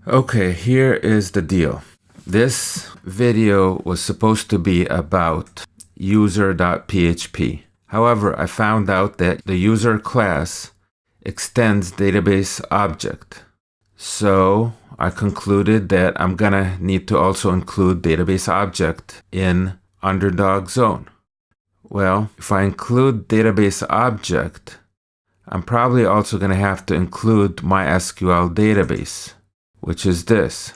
Okay, here is the deal. This video was supposed to be about user.php. However, I found out that the user class extends database object. So I concluded that I'm gonna need to also include database object in underdog zone. Well, if I include database object, I'm probably also gonna have to include MySQL database, which is this.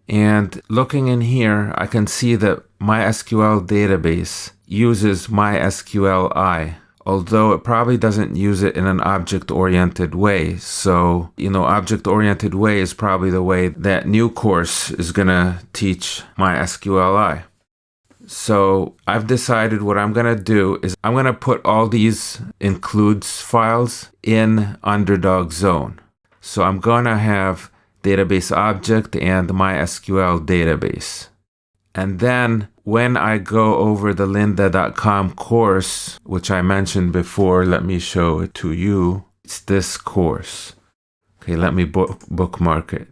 And looking in here, I can see that MySQL database uses MySQLi, although it probably doesn't use it in an object-oriented way. So, object-oriented way is probably the way that new course is gonna teach MySQLi. So I've decided what I'm gonna do is I'm gonna put all these includes files in underdog zone. So I'm gonna have database object and MySQL database. And then when I go over the lynda.com course, which I mentioned before, let me show it to you. It's this course. Okay, let me bookmark it.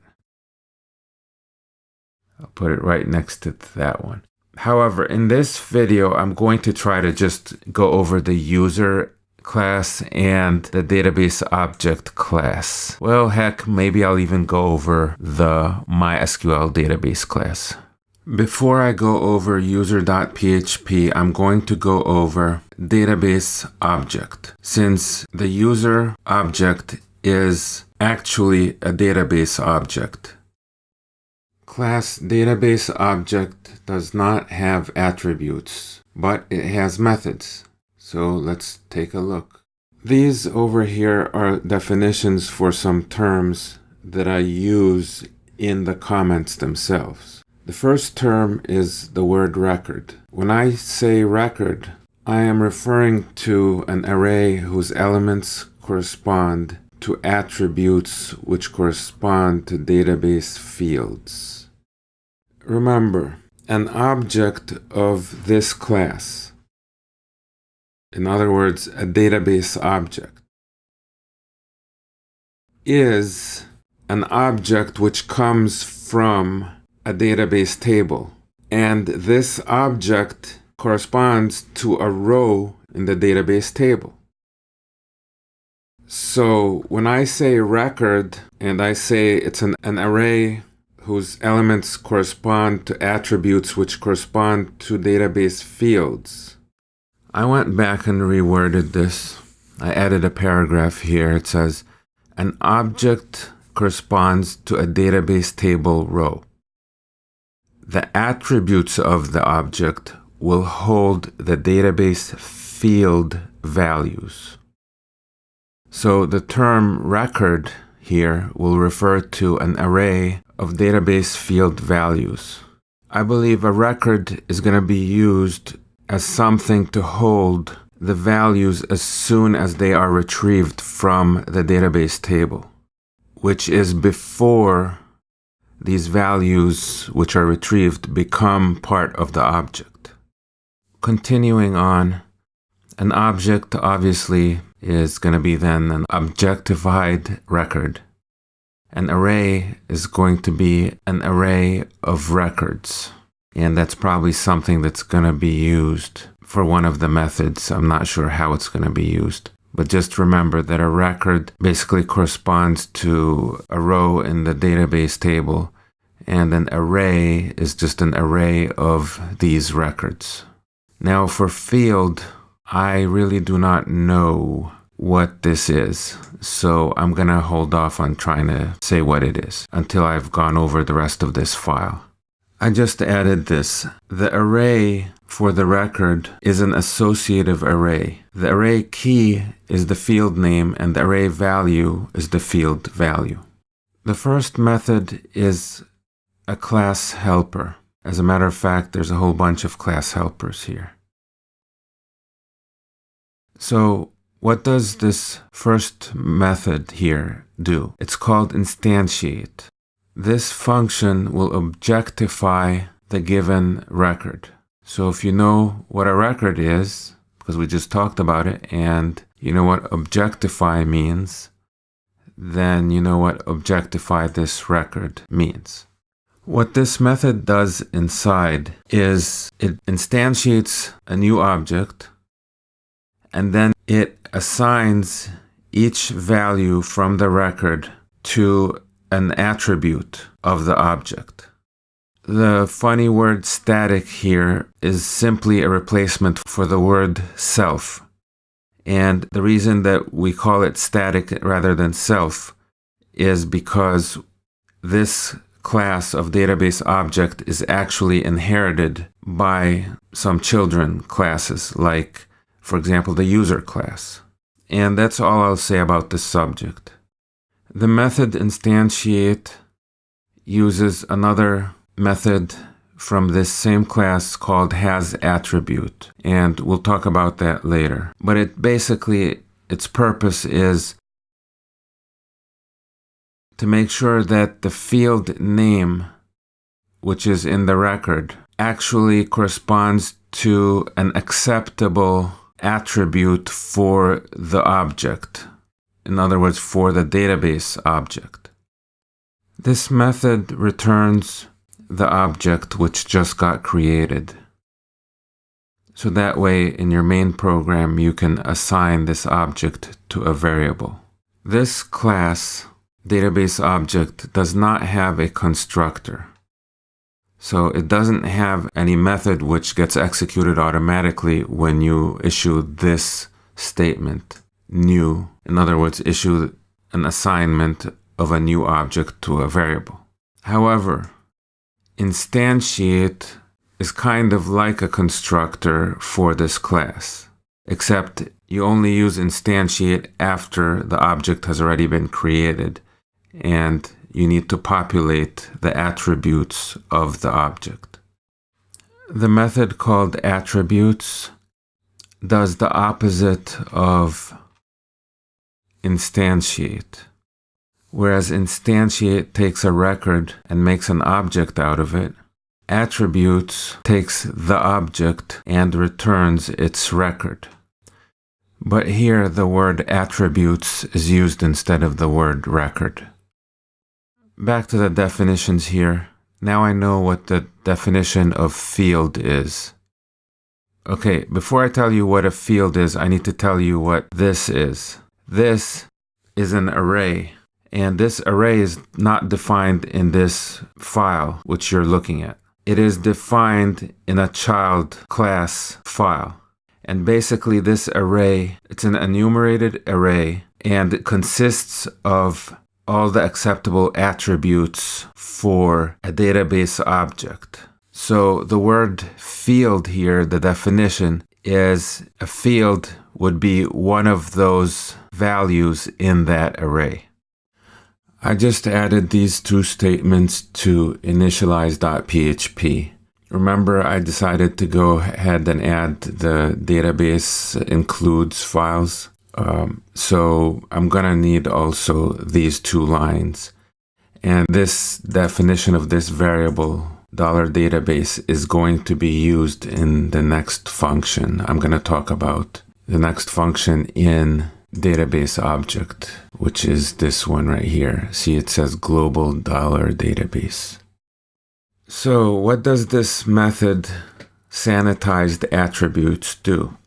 I'll put it right next to that one. However, in this video, I'm going to try to just go over the user class and the database object class. Well, heck, maybe I'll even go over the MySQL database class. Before I go over user.php, I'm going to go over database object, since the user object is actually a database object. Class database object does not have attributes, but it has methods. So let's take a look. These over here are definitions for some terms that I use in the comments themselves. The first term is the word record. When I say record, I am referring to an array whose elements correspond to attributes which correspond to database fields. Remember, an object of this class, in other words, a database object, is an object which comes from a database table. And this object corresponds to a row in the database table. So when I say record and I say it's an array whose elements correspond to attributes which correspond to database fields, I went back and reworded this. I added a paragraph here. It says, an object corresponds to a database table row. The attributes of the object will hold the database field values. So the term record here will refer to an array of database field values. I believe a record is going to be used as something to hold the values as soon as they are retrieved from the database table, which is before these values which are retrieved become part of the object. Continuing on, an object obviously is going to be then an objectified record. An array is going to be an array of records. And that's probably something that's going to be used for one of the methods. I'm not sure how it's going to be used. But just remember that a record basically corresponds to a row in the database table. And an array is just an array of these records. Now for field, I really do not know what this is. So I'm going to hold off on trying to say what it is until I've gone over the rest of this file. I just added this. The array for the record is an associative array. The array key is the field name and the array value is the field value. The first method is a class helper. As a matter of fact, there's a whole bunch of class helpers here. So what does this first method here do? It's called instantiate. This function will objectify the given record. So if you know what a record is, because we just talked about it, and you know what objectify means, then you know what objectify this record means. What this method does inside is it instantiates a new object, and then it assigns each value from the record to an attribute of the object. The funny word static here is simply a replacement for the word self. And the reason that we call it static rather than self is because this class of database object is actually inherited by some children classes, like, for example, the user class. And that's all I'll say about this subject. The method instantiate uses another method from this same class called hasAttribute, and we'll talk about that later. But its purpose is to make sure that the field name, which is in the record, actually corresponds to an acceptable attribute for the object. In other words, for the database object. This method returns the object which just got created. So that way, in your main program, you can assign this object to a variable. This class, database object, does not have a constructor. So it doesn't have any method which gets executed automatically when you issue this statement, new. In other words, issue an assignment of a new object to a variable. However, instantiate is kind of like a constructor for this class, except you only use instantiate after the object has already been created and you need to populate the attributes of the object. The method called attributes does the opposite of instantiate. Whereas instantiate takes a record and makes an object out of it, attributes takes the object and returns its record. But here the word attributes is used instead of the word record. Back to the definitions here. Now I know what the definition of field is. Okay, before I tell you what a field is, I need to tell you what this is. This is an array. And this array is not defined in this file, which you're looking at. It is defined in a child class file. And basically this array, it's an enumerated array, and it consists of all the acceptable attributes for a database object. So the word field here, the definition, is a field would be one of those values in that array. I just added these two statements to initialize.php. Remember, I decided to go ahead and add the database includes files. So I'm going to need also these two lines. And this definition of this variable $database is going to be used in the next function. I'm going to talk about the next function in database object, which is this one right here. See, it says global $database. So what does this method sanitized attributes do?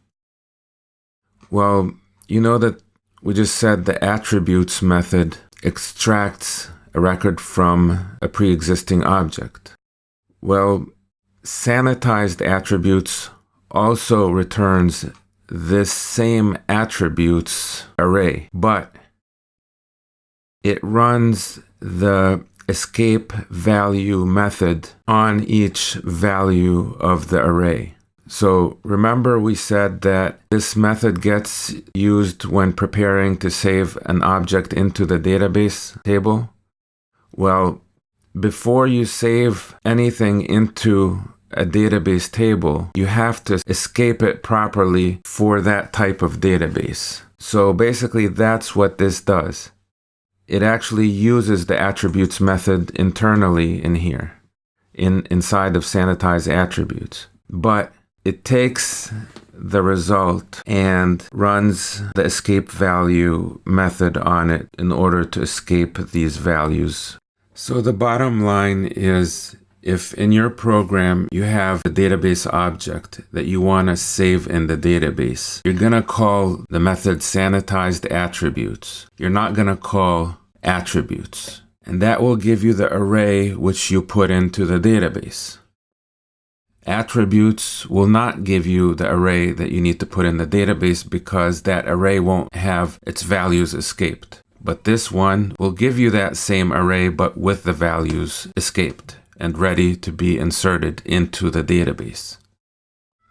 Well, you know that we just said the attributes method extracts a record from a pre-existing object. Well, sanitized attributes also returns this same attributes array, but it runs the escape value method on each value of the array. So remember we said that this method gets used when preparing to save an object into the database table. Well, before you save anything into a database table, you have to escape it properly for that type of database. So basically that's what this does. It actually uses the attributes method internally in here, inside of sanitize attributes. But it takes the result and runs the escape value method on it in order to escape these values. So the bottom line is, if in your program you have a database object that you want to save in the database, you're going to call the method sanitized attributes. You're not going to call attributes. And that will give you the array which you put into the database. Attributes will not give you the array that you need to put in the database because that array won't have its values escaped. But this one will give you that same array but with the values escaped and ready to be inserted into the database.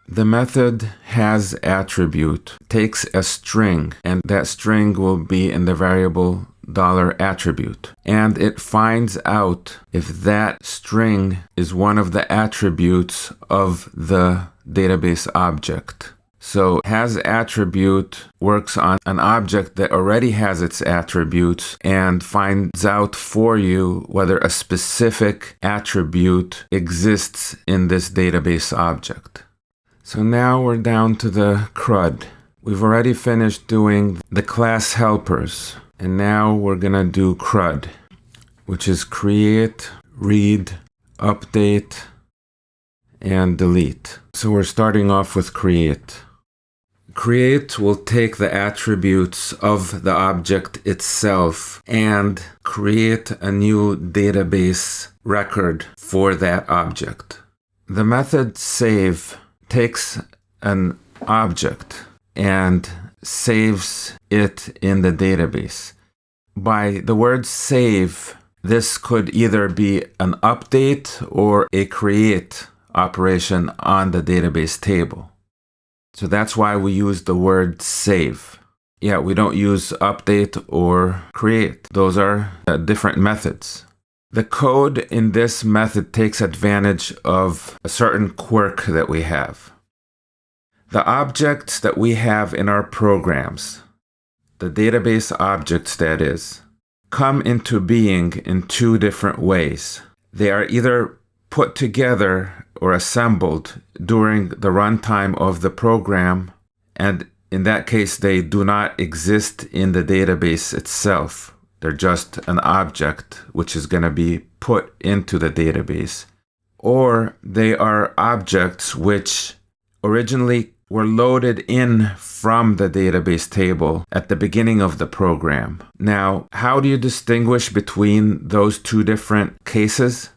The method has attribute, takes a string, and that string will be in the variable $attribute. And it finds out if that string is one of the attributes of the database object. So has attribute works on an object that already has its attributes and finds out for you whether a specific attribute exists in this database object. So now we're down to the crud. We've already finished doing the class helpers, and now we're gonna do crud, which is create, read, update, and delete. So we're starting off with create. Create will take the attributes of the object itself and create a new database record for that object. The method save takes an object and saves it in the database. By the word save, this could either be an update or a create operation on the database table. So that's why we use the word save. Yeah, we don't use update or create. Those are different methods. The code in this method takes advantage of a certain quirk that we have. The objects that we have in our programs, the database objects that is, come into being in two different ways. They are either put together or assembled during the runtime of the program, and in that case they do not exist in the database itself. They're just an object which is going to be put into the database. Or they are objects which originally were loaded in from the database table at the beginning of the program. Now, how do you distinguish between those two different cases?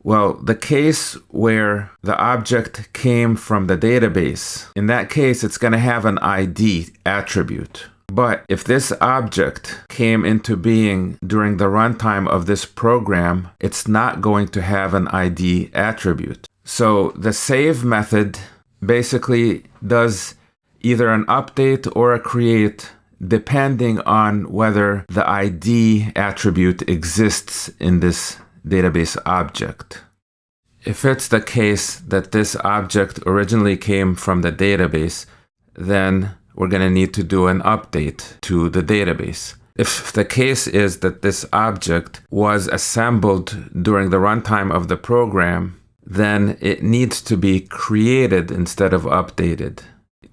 Well, the case where the object came from the database, in that case, it's going to have an ID attribute. But if this object came into being during the runtime of this program, it's not going to have an ID attribute. So the save method basically does either an update or a create depending on whether the ID attribute exists in this database object. If it's the case that this object originally came from the database, then we're going to need to do an update to the database. If the case is that this object was assembled during the runtime of the program, then it needs to be created instead of updated,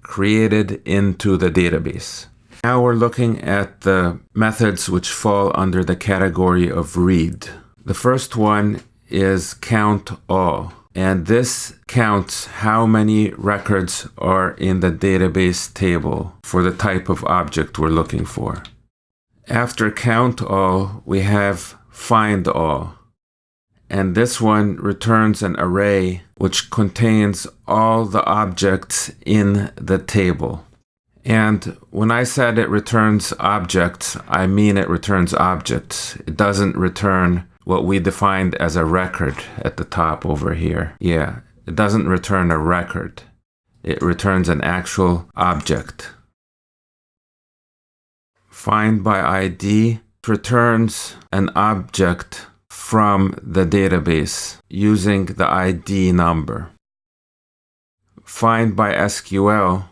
created into the database. Now we're looking at the methods which fall under the category of read. The first one is count all, and this counts how many records are in the database table for the type of object we're looking for. After count all, we have find all, and this one returns an array which contains all the objects in the table. And when I said it returns objects, I mean it returns objects. It doesn't return what we defined as a record at the top over here. Yeah, it doesn't return a record. It returns an actual object. Find by ID returns an object from the database using the ID number. Find by SQL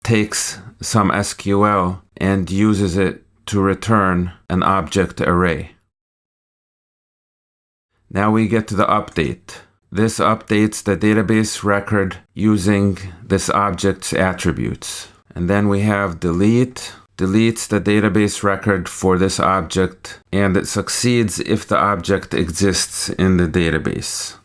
takes some SQL and uses it to return an object array. Now we get to the update. This updates the database record using this object's attributes. And then we have delete, deletes the database record for this object, and it succeeds if the object exists in the database.